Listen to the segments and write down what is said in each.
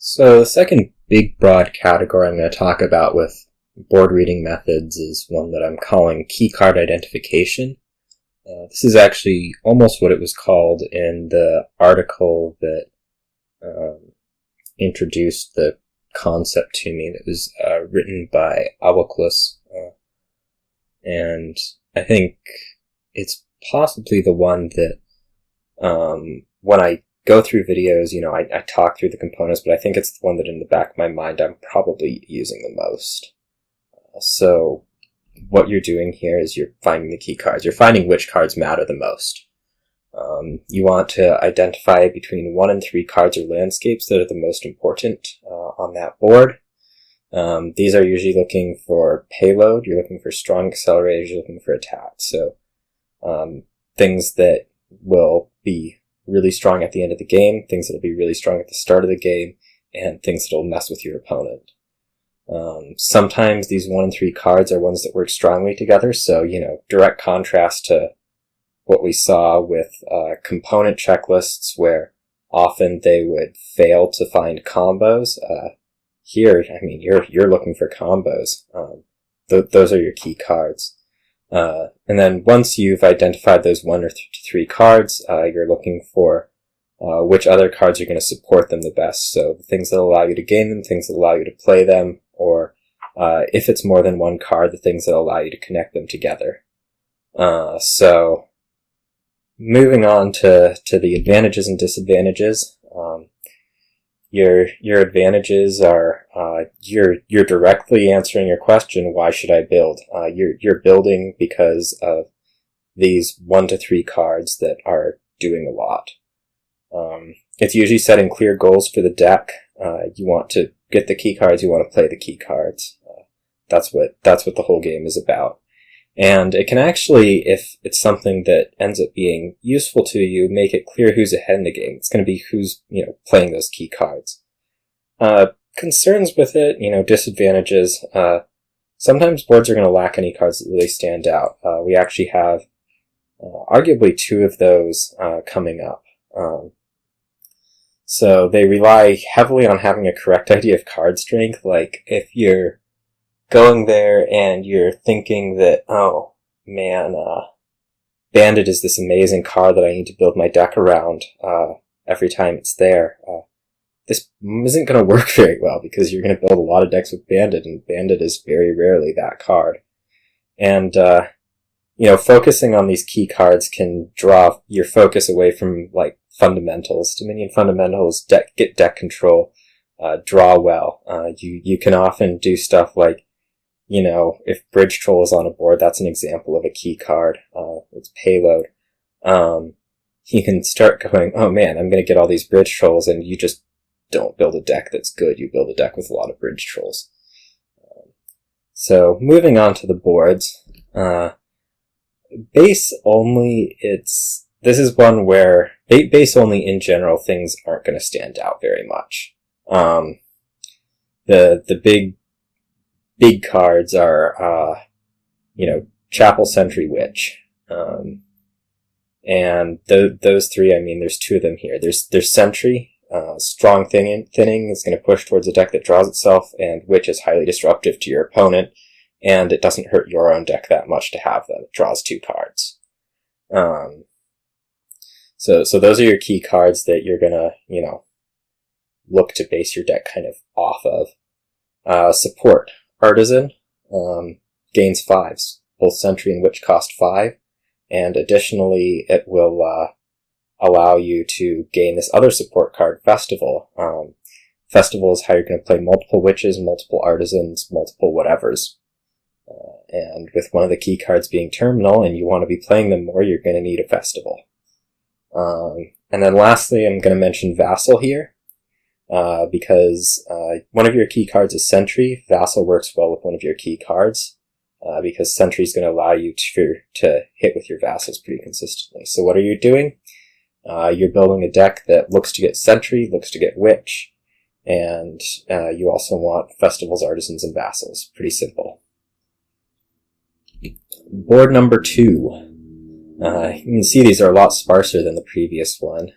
So the second big broad category I'm going to talk about with board reading methods is one that I'm calling keycard identification. This is actually almost what it was called in the article that introduced the concept to me. That was written by Abacus, and I think it's possibly the one that when I go through videos, I talk through the components, but I think it's the one that in the back of my mind I'm probably using the most. So what you're doing here is you're finding the key cards. You're finding which cards matter the most. You want to identify between 1 and 3 cards or landscapes that are the most important on that board. These are usually looking for payload, you're looking for strong accelerators, you're looking for attacks. So things that will be really strong at the end of the game, things that will be really strong at the start of the game, and things that will mess with your opponent. Sometimes these 1 and 3 cards are ones that work strongly together, so, direct contrast to what we saw with component checklists where often they would fail to find combos. Here, you're looking for combos. Those are your key cards. And then once you've identified those 1 or 3 cards, you're looking for which other cards are going to support them the best. So the things that allow you to gain them, things that allow you to play them, or if it's more than one card, the things that allow you to connect them together. So moving on to the advantages and disadvantages. Your advantages are you're directly answering your question, why should I build? You're building because of these 1 to 3 cards that are doing a lot. It's usually setting clear goals for the deck. You want to get the key cards, you want to play the key cards. That's what the whole game is about. And it can actually, if it's something that ends up being useful to you, make it clear who's ahead in the game. It's going to be who's, playing those key cards. Concerns with it, disadvantages. Sometimes boards are going to lack any cards that really stand out. We actually have arguably 2 of those coming up. So they rely heavily on having a correct idea of card strength. Like, if you're going there and you're thinking that, oh man, Bandit is this amazing card that I need to build my deck around every time it's there, this isn't going to work very well because you're going to build a lot of decks with Bandit, and Bandit is very rarely that card. And, focusing on these key cards can draw your focus away from, fundamentals. Dominion fundamentals, get deck control, draw well. You can often do stuff like, if Bridge Troll is on a board, that's an example of a key card. It's payload. You can start going, oh man, I'm going to get all these Bridge Trolls, and you just don't build a deck that's good. You build a deck with a lot of Bridge Trolls. So moving on to the boards. Base only, this is one where base only in general, things aren't going to stand out very much. The big cards are, Chapel Sentry Witch. And those 3, there's 2 of them here. There's Sentry, strong thinning is going to push towards a deck that draws itself, and Witch is highly disruptive to your opponent, and it doesn't hurt your own deck that much to have them. It draws 2 cards. So those are your key cards that you're gonna, look to base your deck kind of off of. Support. Artisan, gains 5s. Both Sentry and Witch cost 5, and additionally it will, allow you to gain this other support card, Festival. Festival is how you're going to play multiple Witches, multiple Artisans, multiple whatevers. And with one of the key cards being Terminal, and you want to be playing them more, you're going to need a Festival. And then lastly, I'm going to mention Vassal here, because one of your key cards is Sentry. Vassal works well with one of your key cards, because Sentry is going to allow you to hit with your Vassals pretty consistently. So what are you doing? You're building a deck that looks to get Sentry, looks to get Witch, and you also want Festivals, Artisans, and Vassals. Pretty simple. Board number 2. You can see these are a lot sparser than the previous one.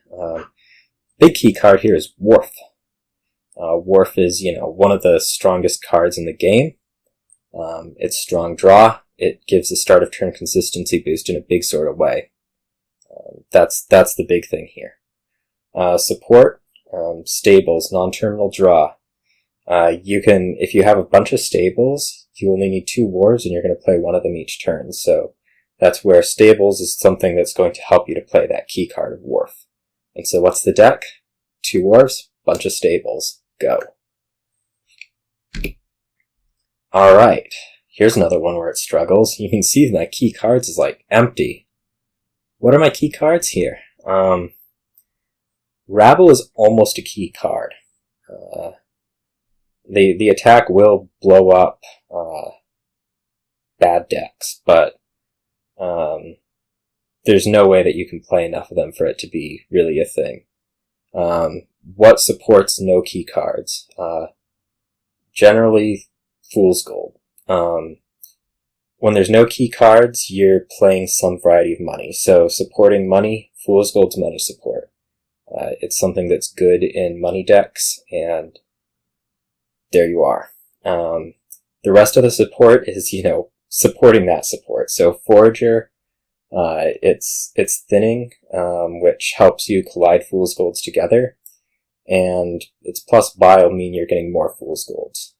Big key card here is Wharf. Wharf is, one of the strongest cards in the game. It's strong draw. It gives a start of turn consistency boost in a big sort of way. That's the big thing here. Support, stables, non-terminal draw. If you have a bunch of stables, you only need 2 wharves and you're going to play one of them each turn. So that's where stables is something that's going to help you to play that key card of Wharf. And so what's the deck? 2 wharves, bunch of stables. Go. Alright, here's another one where it struggles. You can see my key cards is like empty. What are my key cards here? Rabble is almost a key card. The attack will blow up bad decks, but there's no way that you can play enough of them for it to be really a thing. What supports no key cards? Generally, Fool's Gold. When there's no key cards, you're playing some variety of money. So supporting money, Fool's Gold's money support. It's something that's good in money decks, and there you are. The rest of the support is, supporting that support. So Forager, it's thinning, which helps you collide Fool's Golds together, and its plus buy will mean you're getting more Fool's Golds.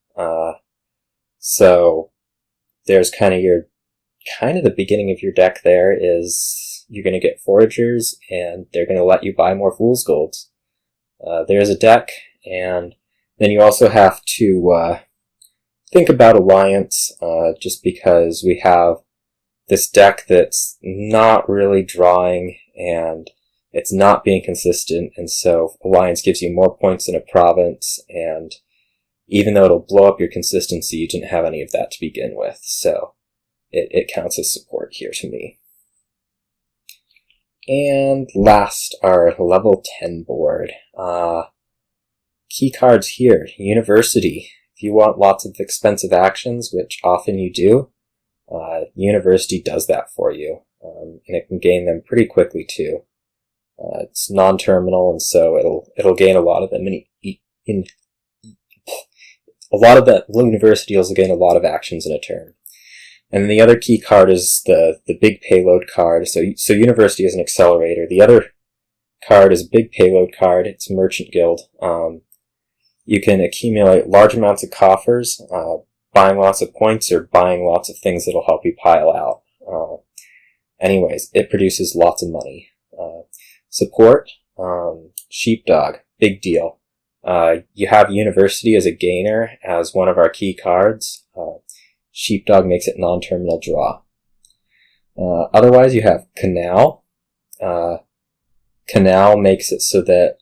So there's kind of the beginning of your deck there is you're going to get Foragers, and they're going to let you buy more Fool's Golds. There's a deck, and then you also have to think about Alliance, just because we have this deck that's not really drawing, and it's not being consistent, and so Alliance gives you more points in a province, and even though it'll blow up your consistency, you didn't have any of that to begin with, so it counts as support here to me. And last, our level 10 board. Key cards here. University. If you want lots of expensive actions, which often you do, University does that for you. And it can gain them pretty quickly too. It's non-terminal, and so it'll gain a lot of them a lot of that University will gain a lot of actions in a turn. And the other key card is the big payload card. So University is an accelerator. The other card is a big payload card. It's Merchant Guild. You can accumulate large amounts of coffers, buying lots of points or buying lots of things that'll help you pile out. Anyways, it produces lots of money. Support, Sheepdog, big deal. You have University as a gainer as one of our key cards. Sheepdog makes it non-terminal draw. Otherwise, you have Canal. Canal makes it so that,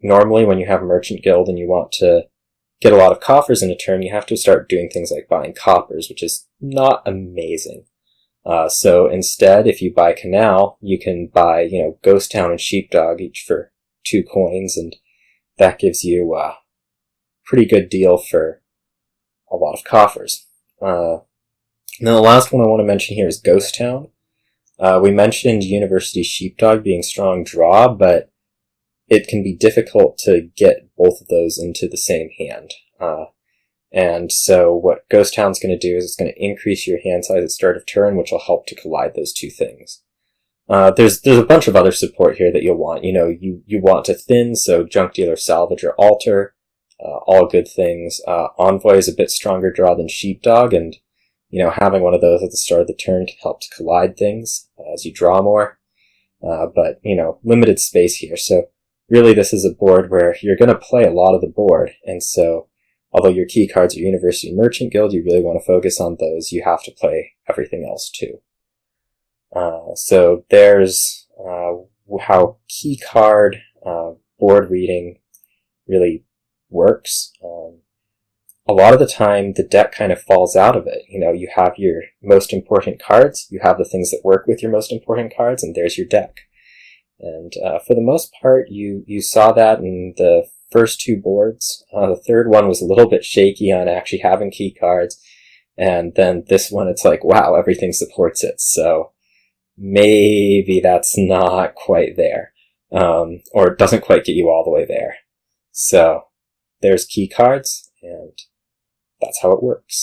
normally when you have Merchant Guild and you want to get a lot of coffers in a turn, you have to start doing things like buying coppers, which is not amazing. So instead, if you buy Canal, you can buy, Ghost Town and Sheepdog each for 2 coins, and that gives you a pretty good deal for a lot of coffers. Now the last one I want to mention here is Ghost Town. We mentioned University Sheepdog being strong draw, but it can be difficult to get both of those into the same hand. And so what Ghost Town's going to do is it's going to increase your hand size at start of turn, which will help to collide those two things. There's a bunch of other support here that you'll want. You want to thin, so Junk Dealer, Salvage, or Alter. All good things. Envoy is a bit stronger draw than Sheepdog, and having one of those at the start of the turn can help to collide things as you draw more. But limited space here. So really this is a board where you're going to play a lot of the board, and so although your key cards are University Merchant Guild, you really want to focus on those. You have to play everything else too. So there's how key card board reading really works. A lot of the time, the deck kind of falls out of it. You have your most important cards, you have the things that work with your most important cards, and there's your deck. And for the most part, you saw that in the first 2 boards. The third one was a little bit shaky on actually having key cards, and then this one, it's like, wow, everything supports it. So maybe that's not quite there, or it doesn't quite get you all the way there. So there's key cards, and that's how it works.